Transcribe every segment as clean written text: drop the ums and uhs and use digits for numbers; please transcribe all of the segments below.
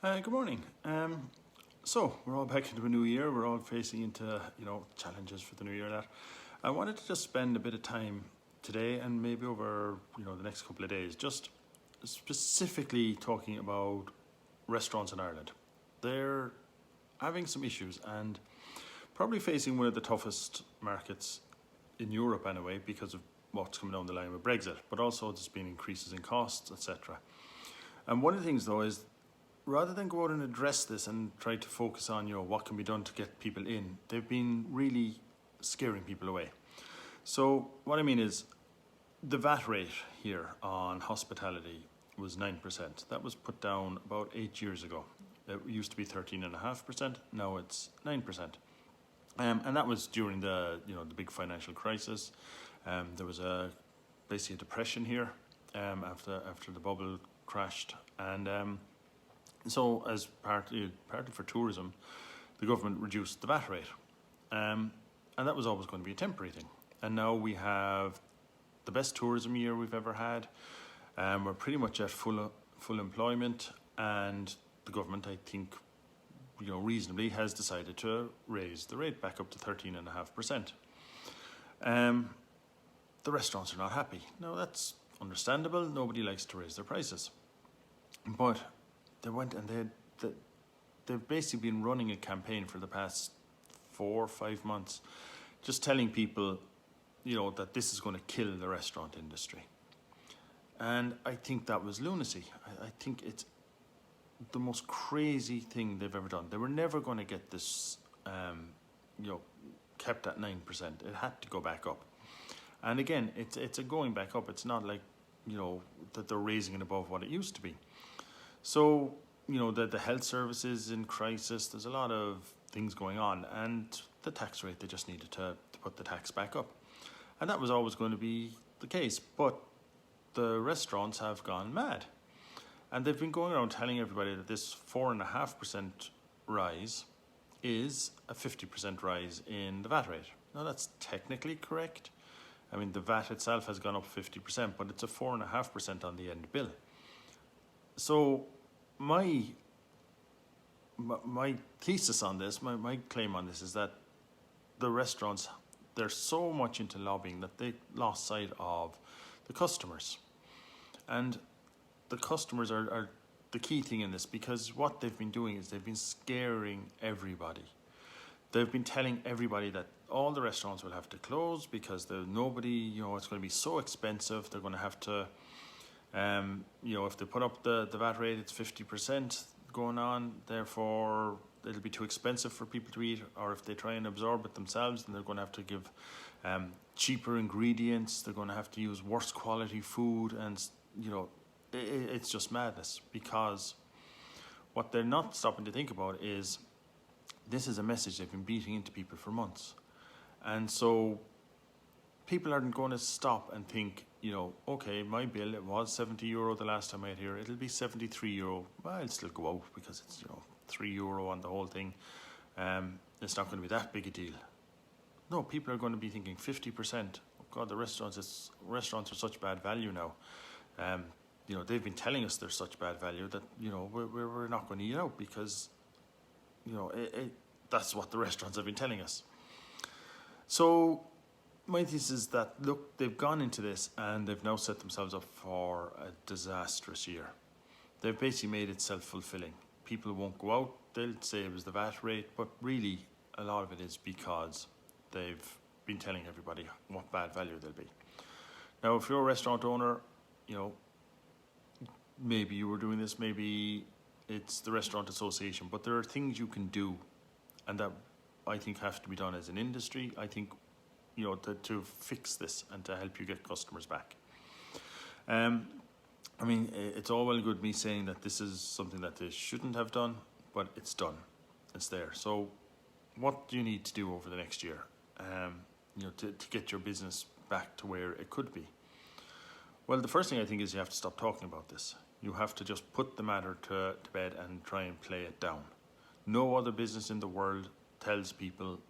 Good morning. So we're all back into a new year. We're all facing into challenges for the new year. That I wanted to just spend a bit of time today and maybe over the next couple of days, just specifically talking about restaurants in Ireland. They're having some issues and probably facing one of the toughest markets in Europe anyway, because of what's coming down the line with Brexit, but also there's been increases in costs, etc. And one of the things though is, rather than go out and address this and try to focus on what can be done to get people in, they've been really scaring people away. So what I mean is, the VAT rate here on hospitality was 9%. That was put down about 8 years ago. It used to be 13.5%. Now it's 9%. And that was during the big financial crisis. There was basically a depression here after the bubble crashed, and so as partly for tourism, the government reduced the VAT rate, and that was always going to be a temporary thing. And now we have the best tourism year we've ever had. We're pretty much at full employment, and the government, I think, reasonably has decided to raise the rate back up to 13.5%. The restaurants are not happy. Now that's understandable. Nobody likes to raise their prices, but they went and they've basically been running a campaign for the past 4 or 5 months, just telling people, that this is going to kill the restaurant industry. And I think that was lunacy. I think it's the most crazy thing they've ever done. They were never going to get this, kept at 9%. It had to go back up. And again, it's a going back up. It's not like, that they're raising it above what it used to be. So, the health services in crisis, there's a lot of things going on, and the tax rate, they just needed to put the tax back up. And that was always going to be the case, but the restaurants have gone mad. And they've been going around telling everybody that this 4.5% rise is a 50% rise in the VAT rate. Now that's technically correct. I mean, the VAT itself has gone up 50%, but it's a 4.5% on the end bill. So my thesis on this, my claim on this is that the restaurants, they're so much into lobbying that they lost sight of the customers. And the customers are the key thing in this, because what they've been doing is they've been scaring everybody. They've been telling everybody that all the restaurants will have to close because nobody, it's going to be so expensive. They're going to have to, if they put up the VAT rate, it's 50% going on. Therefore, it'll be too expensive for people to eat. Or if they try and absorb it themselves, then they're going to have to give cheaper ingredients. They're going to have to use worse quality food. And, it's just madness, because what they're not stopping to think about is this is a message they've been beating into people for months. And so people aren't going to stop and think, okay, my bill, it was €70 the last time I ate here, it'll be €73. Well, I'll still go out because it's, €3 on the whole thing. It's not going to be that big a deal. No, people are going to be thinking 50%. Oh God, the restaurants are such bad value now. They've been telling us they're such bad value that, we're not going to eat out because, that's what the restaurants have been telling us. So my thesis is that, look, they've gone into this and they've now set themselves up for a disastrous year. They've basically made it self-fulfilling. People won't go out, they'll say it was the VAT rate, but really a lot of it is because they've been telling everybody what bad value they'll be. Now, if you're a restaurant owner, maybe you were doing this, maybe it's the restaurant association, but there are things you can do, and that I think have to be done as an industry. I think, to fix this and to help you get customers back. It's all well and good me saying that this is something that they shouldn't have done, but it's done. It's there. So what do you need to do over the next year, to get your business back to where it could be? Well, the first thing I think is you have to stop talking about this. You have to just put the matter to bed and try and play it down. No other business in the world tells people,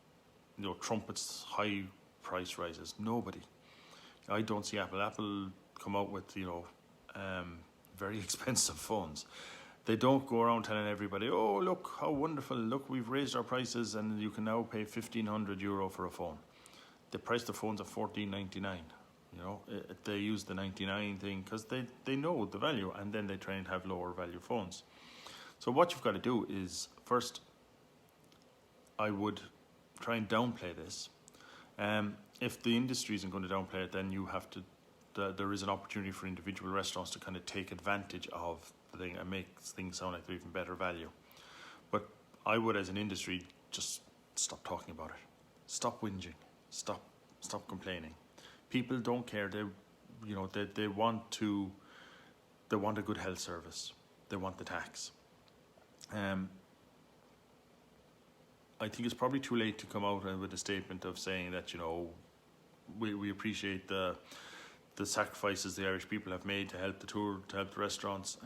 trumpets high price rises. Nobody. I don't see Apple come out with, very expensive phones. They don't go around telling everybody, oh, look how wonderful, look, we've raised our prices and you can now pay €1,500 for a phone. They price the phones at $14.99. You know, they use the 99 thing because they know the value, and then they try and have lower value phones. So what you've got to do is, first, I would try and downplay this. If the industry isn't going to downplay it, then you have to. There is an opportunity for individual restaurants to kind of take advantage of the thing and make things sound like they're even better value. But I would, as an industry, just stop talking about it. Stop whinging. Stop complaining. People don't care. They want a good health service. They want the tax. I think it's probably too late to come out with a statement of saying that, you know, we appreciate the sacrifices the Irish people have made to help the tour, to help the restaurants.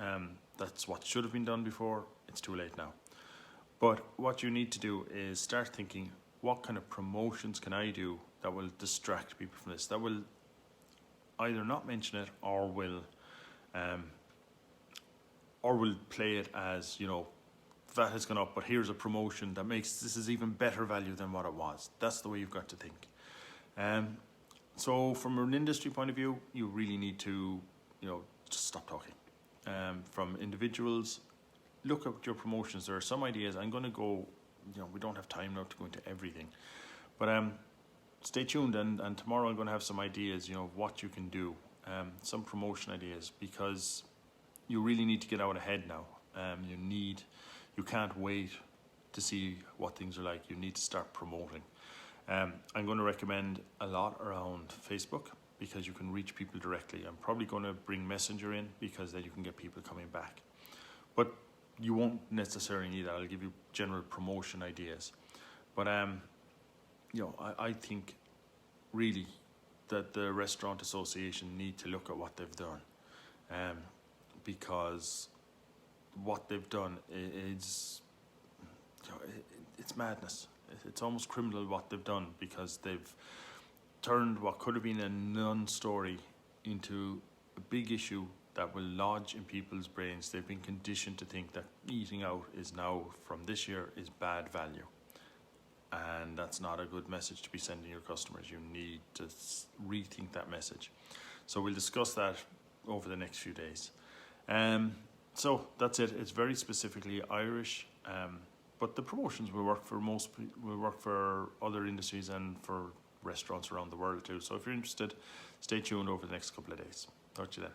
That's what should have been done before. It's too late now. But what you need to do is start thinking, what kind of promotions can I do that will distract people from this, that will either not mention it or will play it as, you know, that has gone up, but here's a promotion that makes this is even better value than what it was. That's the way you've got to think. So from an industry point of view, you really need to, you know, just stop talking. From individuals, look at your promotions. There are some ideas. I'm going to go, you know, we don't have time now to go into everything, but stay tuned, and tomorrow I'm going to have some ideas, you know, of what you can do, some promotion ideas, because you really need to get out ahead now. You can't wait to see what things are like. You need to start promoting. I'm going to recommend a lot around Facebook because you can reach people directly. I'm probably going to bring Messenger in because then you can get people coming back. But you won't necessarily need that. I'll give you general promotion ideas. But you know, I think really that the Restaurant Association need to look at what they've done, because what they've done is, you know, it's madness. It's almost criminal what they've done, because they've turned what could have been a non-story into a big issue that will lodge in people's brains. They've been conditioned to think that eating out is now, from this year, is bad value. And that's not a good message to be sending your customers. You need to rethink that message. So we'll discuss that over the next few days. So that's it. It's very specifically Irish, but the promotions will work for other industries and for restaurants around the world too. So if you're interested, stay tuned over the next couple of days. Talk to you then.